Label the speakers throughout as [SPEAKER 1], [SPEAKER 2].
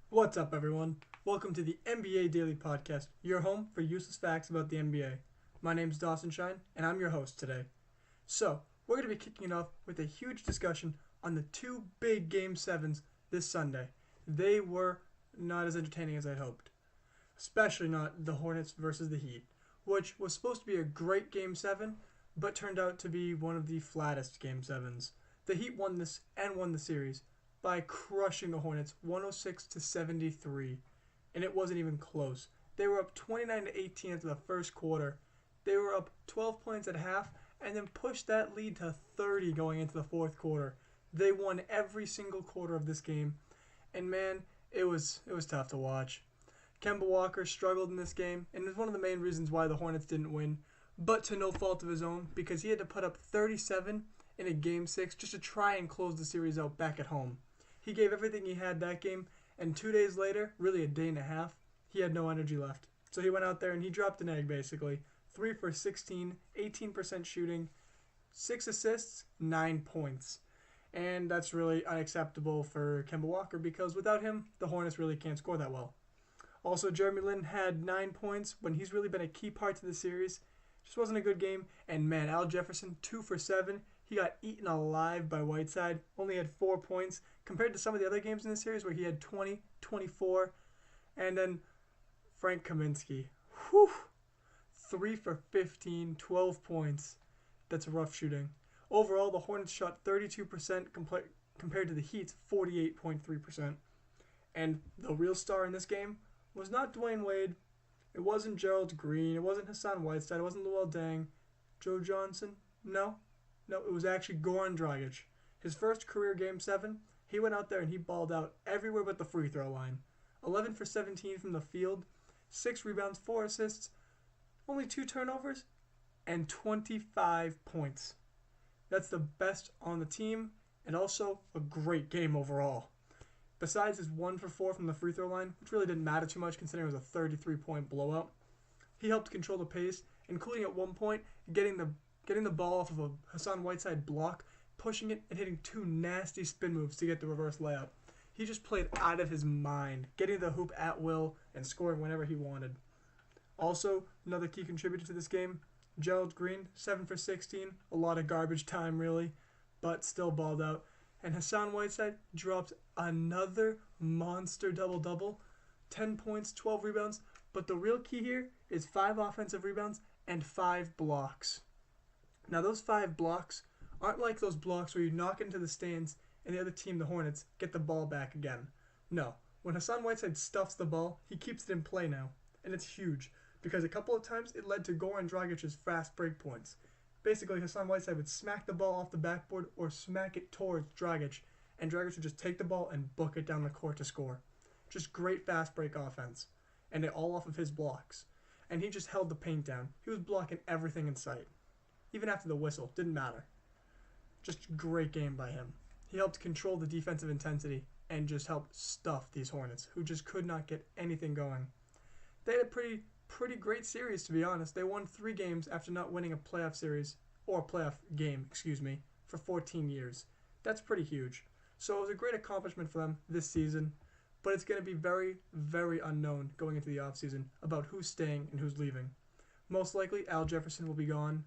[SPEAKER 1] What's up, everyone? Welcome to the NBA Daily Podcast, your home for useless facts about the NBA. My name's Dawson Shine, and I'm your host today. So, we're going to be kicking it off with a huge discussion on the two big Game 7s this Sunday. They were not as entertaining as I'd hoped, especially not the Hornets versus the Heat, which was supposed to be a great Game 7, but turned out to be one of the flattest Game 7s. The Heat won this and won the series by crushing the Hornets 106-73, and it wasn't even close. They were up 29-18 after the first quarter. They were up 12 points at half and then pushed that lead to 30 going into the fourth quarter. They won every single quarter of this game, and man, it was tough to watch. Kemba Walker struggled in this game, and it was one of the main reasons why the Hornets didn't win, but to no fault of his own, because he had to put up 37 in a Game 6 just to try and close the series out back at home. He gave everything he had that game, and 2 days later, really a day and a half, he had no energy left. So he went out there and he dropped an egg, basically. 3 for 16, 18% shooting, 6 assists, 9 points. And that's really unacceptable for Kemba Walker because without him, the Hornets really can't score that well. Also, Jeremy Lin had 9 points when he's really been a key part to the series. Just wasn't a good game. And man, Al Jefferson, 2 for 7. He got eaten alive by Whiteside, only had 4 points compared to some of the other games in the series where he had 20, 24. And then Frank Kaminsky, 3 for 15, 12 points. That's rough shooting. Overall, the Hornets shot 32% compared to the Heat's 48.3%. And the real star in this game was not Dwayne Wade. It wasn't Gerald Green. It wasn't Hassan Whiteside. It wasn't Luol Deng. Joe Johnson. No, it was actually Goran Dragic. His first career Game 7, he went out there and he balled out everywhere but the free throw line. 11 for 17 from the field, 6 rebounds, 4 assists, only 2 turnovers, and 25 points. That's the best on the team, and also a great game overall. Besides his 1 for 4 from the free throw line, which really didn't matter too much considering it was a 33-point blowout, he helped control the pace, including at one point getting the ball off of a Hassan Whiteside block, pushing it, and hitting 2 nasty spin moves to get the reverse layup. He just played out of his mind, getting the hoop at will and scoring whenever he wanted. Also, another key contributor to this game, Gerald Green, 7 for 16, a lot of garbage time really, but still balled out. And Hassan Whiteside dropped another monster double-double, 10 points, 12 rebounds, but the real key here is 5 offensive rebounds and 5 blocks. Now those 5 blocks aren't like those blocks where you knock into the stands and the other team, the Hornets, get the ball back again. No, when Hassan Whiteside stuffs the ball, he keeps it in play now, and it's huge because a couple of times it led to Goran Dragic's fast break points. Basically, Hassan Whiteside would smack the ball off the backboard or smack it towards Dragic, and Dragic would just take the ball and book it down the court to score. Just great fast break offense, and it all off of his blocks. And he just held the paint down. He was blocking everything in sight. Even after the whistle, didn't matter. Just great game by him. He helped control the defensive intensity and just helped stuff these Hornets, who just could not get anything going. They had a pretty great series, to be honest. They won 3 games after not winning a playoff series, or a playoff game, for 14 years. That's pretty huge. So it was a great accomplishment for them this season, but it's going to be very, very unknown going into the offseason about who's staying and who's leaving. Most likely, Al Jefferson will be gone.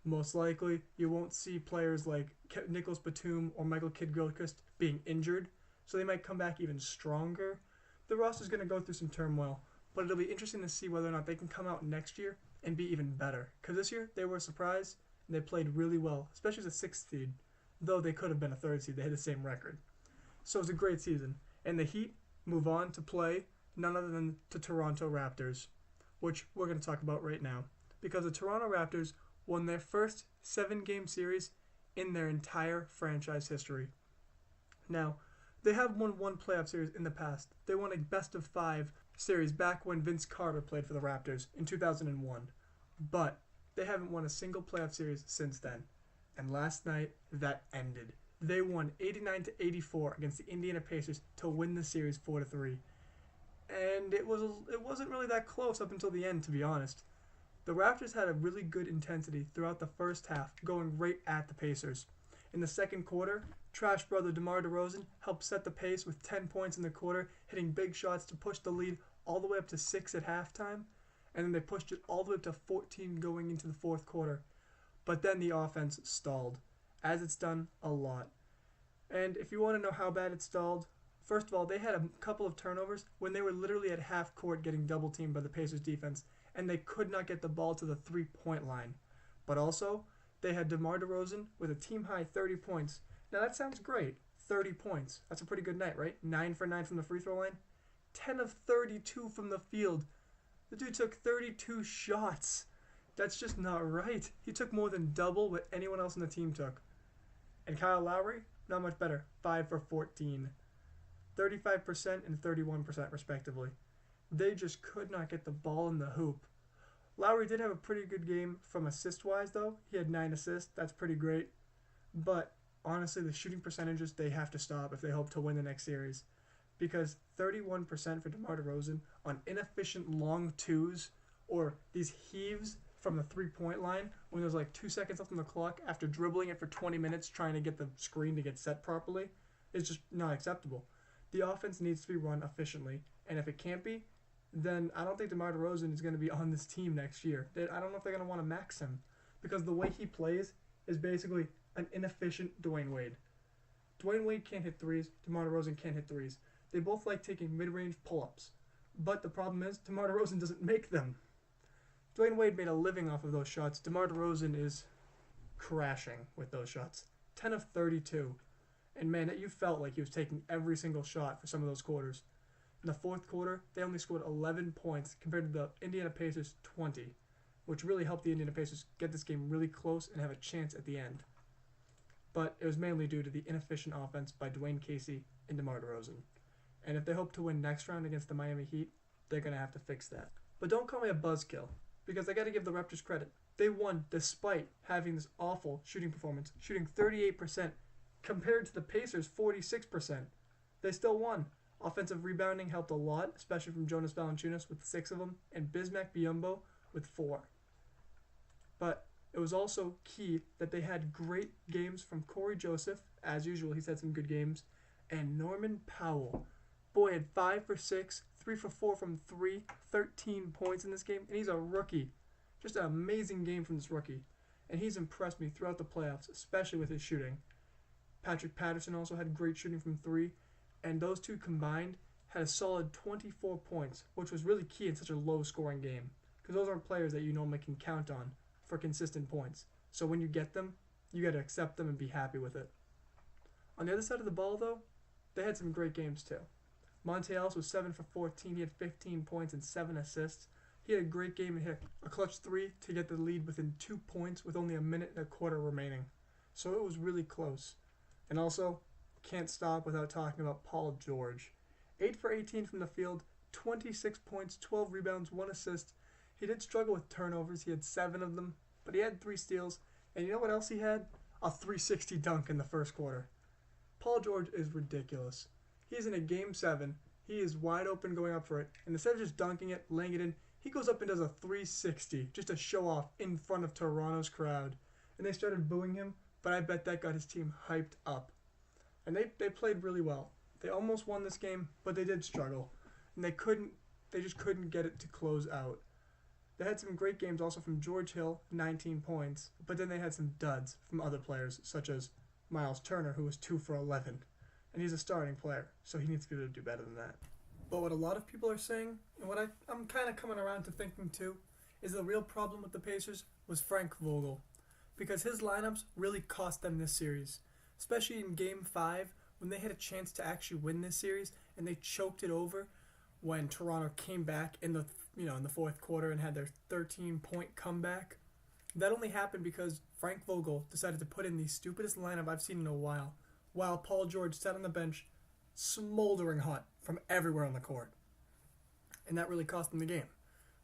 [SPEAKER 1] Most likely, you won't see players like Nicholas Batum or Michael Kidd-Gilchrist being injured, so they might come back even stronger. The roster's going to go through some turmoil, but it'll be interesting to see whether or not they can come out next year and be even better. Because this year, they were a surprise, and they played really well, especially as a 6th seed, though they could have been a 3rd seed. They had the same record. So it was a great season. And the Heat move on to play none other than the Toronto Raptors, which we're going to talk about right now. Because the Toronto Raptors won their first 7-game series in their entire franchise history. Now, they have won 1 playoff series in the past. They won a best-of-5 series back when Vince Carter played for the Raptors in 2001. But they haven't won a single playoff series since then. And last night, that ended. They won 89-84 against the Indiana Pacers to win the series 4-3. And it wasn't really that close up until the end, to be honest. The Raptors had a really good intensity throughout the first half, going right at the Pacers. In the second quarter, Trash brother DeMar DeRozan helped set the pace with 10 points in the quarter, hitting big shots to push the lead all the way up to 6 at halftime, and then they pushed it all the way up to 14 going into the fourth quarter. But then the offense stalled, as it's done a lot. And if you want to know how bad it stalled, first of all, they had a couple of turnovers when they were literally at half court getting double teamed by the Pacers defense, and they could not get the ball to the 3-point line. But also, they had DeMar DeRozan with a team-high 30 points. Now that sounds great, 30 points. That's a pretty good night, right? 9 for 9 from the free throw line. 10 of 32 from the field. The dude took 32 shots. That's just not right. He took more than double what anyone else on the team took. And Kyle Lowry, not much better, 5 for 14. 35% and 31% respectively. They just could not get the ball in the hoop. Lowry did have a pretty good game from assist-wise, though. He had 9 assists. That's pretty great. But honestly, the shooting percentages, they have to stop if they hope to win the next series. Because 31% for DeMar DeRozan on inefficient long twos or these heaves from the 3-point line when there's like 2 seconds left on the clock after dribbling it for 20 minutes trying to get the screen to get set properly is just not acceptable. The offense needs to be run efficiently, and if it can't be, then I don't think DeMar DeRozan is going to be on this team next year. I don't know if they're going to want to max him because the way he plays is basically an inefficient Dwayne Wade. Dwayne Wade can't hit threes. DeMar DeRozan can't hit threes. They both like taking mid-range pull-ups. But the problem is DeMar DeRozan doesn't make them. Dwayne Wade made a living off of those shots. DeMar DeRozan is crashing with those shots. 10 of 32. And man, you felt like he was taking every single shot for some of those quarters. In the fourth quarter, they only scored 11 points compared to the Indiana Pacers' 20, which really helped the Indiana Pacers get this game really close and have a chance at the end. But it was mainly due to the inefficient offense by Dwayne Casey and DeMar DeRozan. And if they hope to win next round against the Miami Heat, they're going to have to fix that. But don't call me a buzzkill, because I got to give the Raptors credit. They won despite having this awful shooting performance, shooting 38% compared to the Pacers' 46%. They still won. Offensive rebounding helped a lot, especially from Jonas Valanciunas with 6 of them, and Bismack Biyombo with 4. But it was also key that they had great games from Corey Joseph. As usual, he's had some good games. And Norman Powell. Boy had 5 for 6, 3 for 4 from 3, 13 points in this game, and he's a rookie. Just an amazing game from this rookie. And he's impressed me throughout the playoffs, especially with his shooting. Patrick Patterson also had great shooting from 3, and those two combined had a solid 24 points, which was really key in such a low-scoring game, because those aren't players that you normally can count on for consistent points. So when you get them, you got to accept them and be happy with it. On the other side of the ball, though, they had some great games too. Monte Ellis was 7 for 14. He had 15 points and 7 assists. He had a great game and hit a clutch 3 to get the lead within 2 points with only a minute and a quarter remaining. So it was really close. And also, can't stop without talking about Paul George. 8 for 18 from the field, 26 points, 12 rebounds, 1 assist. He did struggle with turnovers. He had 7 of them, but he had 3 steals. And you know what else he had? A 360 dunk in the first quarter. Paul George is ridiculous. He's in a Game 7. He is wide open going up for it. And instead of just dunking it, laying it in, he goes up and does a 360 just to show off in front of Toronto's crowd. And they started booing him, but I bet that got his team hyped up. And they played really well. They almost won this game, but they did struggle. And they just couldn't get it to close out. They had some great games also from George Hill, 19 points, but then they had some duds from other players, such as Miles Turner, who was 2 for 11. And he's a starting player, so he needs to be able to do better than that. But what a lot of people are saying, and what I'm kind of coming around to thinking too, is the real problem with the Pacers was Frank Vogel. Because his lineups really cost them this series. Especially in Game 5, when they had a chance to actually win this series, and they choked it over when Toronto came back in the fourth quarter and had their 13-point comeback. That only happened because Frank Vogel decided to put in the stupidest lineup I've seen in a while Paul George sat on the bench, smoldering hot from everywhere on the court. And that really cost them the game.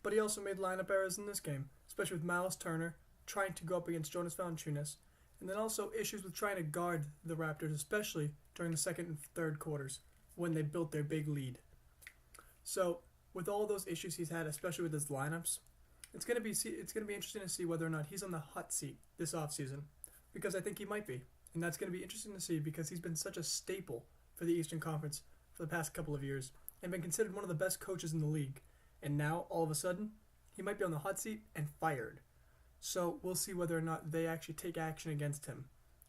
[SPEAKER 1] But he also made lineup errors in this game, especially with Miles Turner trying to go up against Jonas Valanciunas, and then also issues with trying to guard the Raptors, especially during the second and third quarters when they built their big lead. So, with all those issues he's had, especially with his lineups, it's going to be interesting to see whether or not he's on the hot seat this offseason, because I think he might be. And that's going to be interesting to see because he's been such a staple for the Eastern Conference for the past couple of years and been considered one of the best coaches in the league. And now, all of a sudden, he might be on the hot seat and fired. So we'll see whether or not they actually take action against him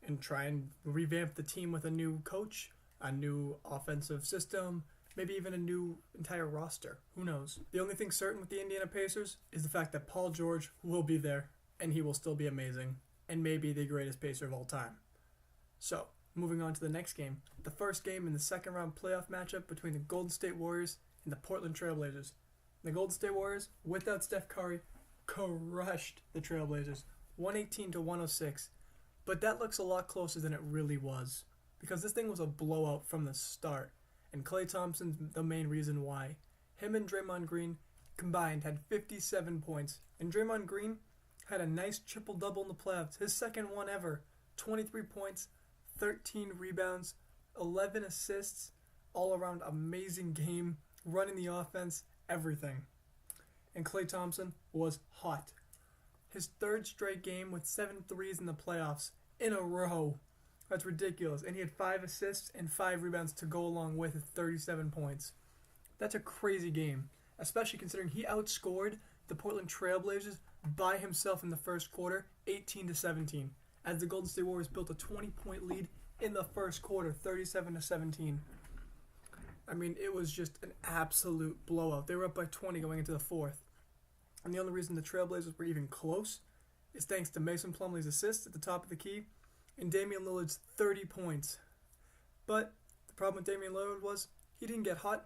[SPEAKER 1] and try and revamp the team with a new coach, a new offensive system, maybe even a new entire roster. Who knows? The only thing certain with the Indiana Pacers is the fact that Paul George will be there, and he will still be amazing, and maybe the greatest Pacer of all time. So, moving on to the next game, the first game in the second round playoff matchup between the Golden State Warriors and the Portland Trailblazers. The Golden State Warriors, without Steph Curry, crushed the Trailblazers, 118-106. But that looks a lot closer than it really was, because this thing was a blowout from the start, and Klay Thompson's the main reason why. Him and Draymond Green combined had 57 points, and Draymond Green had a nice triple-double in the playoffs, his second one ever, 23 points, 13 rebounds, 11 assists, all-around amazing game, running the offense, everything. And Klay Thompson was hot. His third straight game with 7 threes in the playoffs in a row. That's ridiculous. And he had 5 assists and 5 rebounds to go along with his 37 points. That's a crazy game, especially considering he outscored the Portland Trailblazers by himself in the first quarter, 18-17, as the Golden State Warriors built a 20-point lead in the first quarter, 37-17. I mean, it was just an absolute blowout. They were up by 20 going into the fourth. And the only reason the Trailblazers were even close is thanks to Mason Plumlee's assist at the top of the key and Damian Lillard's 30 points. But the problem with Damian Lillard was he didn't get hot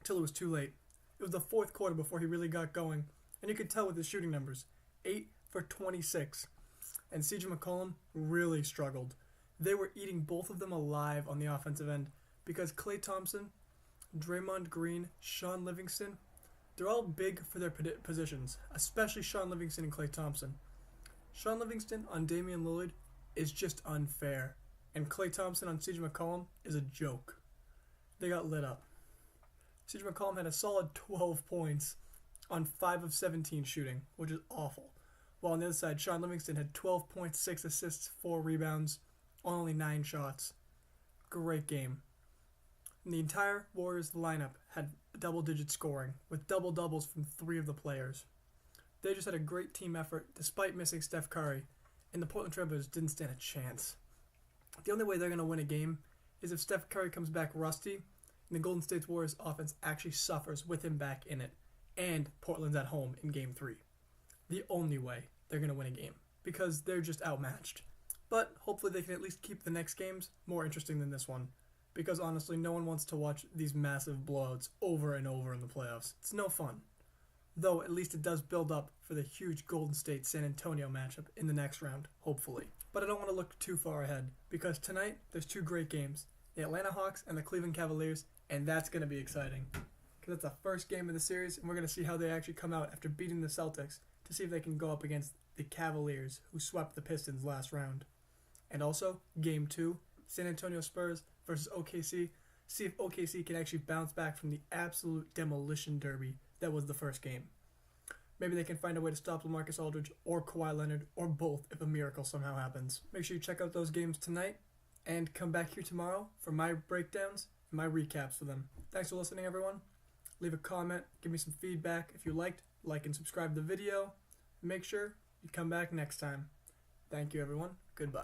[SPEAKER 1] until it was too late. It was the fourth quarter before he really got going. And you could tell with his shooting numbers, 8 for 26. And CJ McCollum really struggled. They were eating both of them alive on the offensive end because Klay Thompson, Draymond Green, Sean Livingston, they're all big for their positions, especially Sean Livingston and Klay Thompson. Sean Livingston on Damian Lillard is just unfair, and Klay Thompson on CJ McCollum is a joke. They got lit up. CJ McCollum had a solid 12 points on 5 of 17 shooting, which is awful. While on the other side, Sean Livingston had 12 points, 6 assists, 4 rebounds, on only 9 shots. Great game. And the entire Warriors lineup had double-digit scoring, with double-doubles from 3 of the players. They just had a great team effort, despite missing Steph Curry, and the Portland Trailblazers didn't stand a chance. The only way they're going to win a game is if Steph Curry comes back rusty, and the Golden State Warriors offense actually suffers with him back in it, and Portland's at home in Game 3. The only way they're going to win a game, because they're just outmatched. But hopefully they can at least keep the next games more interesting than this one, because honestly, no one wants to watch these massive blowouts over and over in the playoffs. It's no fun. Though at least it does build up for the huge Golden State-San Antonio matchup in the next round, hopefully. But I don't want to look too far ahead, because tonight there's 2 great games, the Atlanta Hawks and the Cleveland Cavaliers, and that's going to be exciting. Because it's the first game of the series, and we're going to see how they actually come out after beating the Celtics to see if they can go up against the Cavaliers, who swept the Pistons last round. And also, Game 2, San Antonio Spurs versus OKC. See if OKC can actually bounce back from the absolute demolition derby that was the first game. Maybe they can find a way to stop LaMarcus Aldridge or Kawhi Leonard or both if a miracle somehow happens. Make sure you check out those games tonight and come back here tomorrow for my breakdowns and my recaps for them. Thanks for listening, everyone. Leave a comment, give me some feedback. If you liked, like and subscribe to the video. Make sure you come back next time. Thank you, everyone. Goodbye.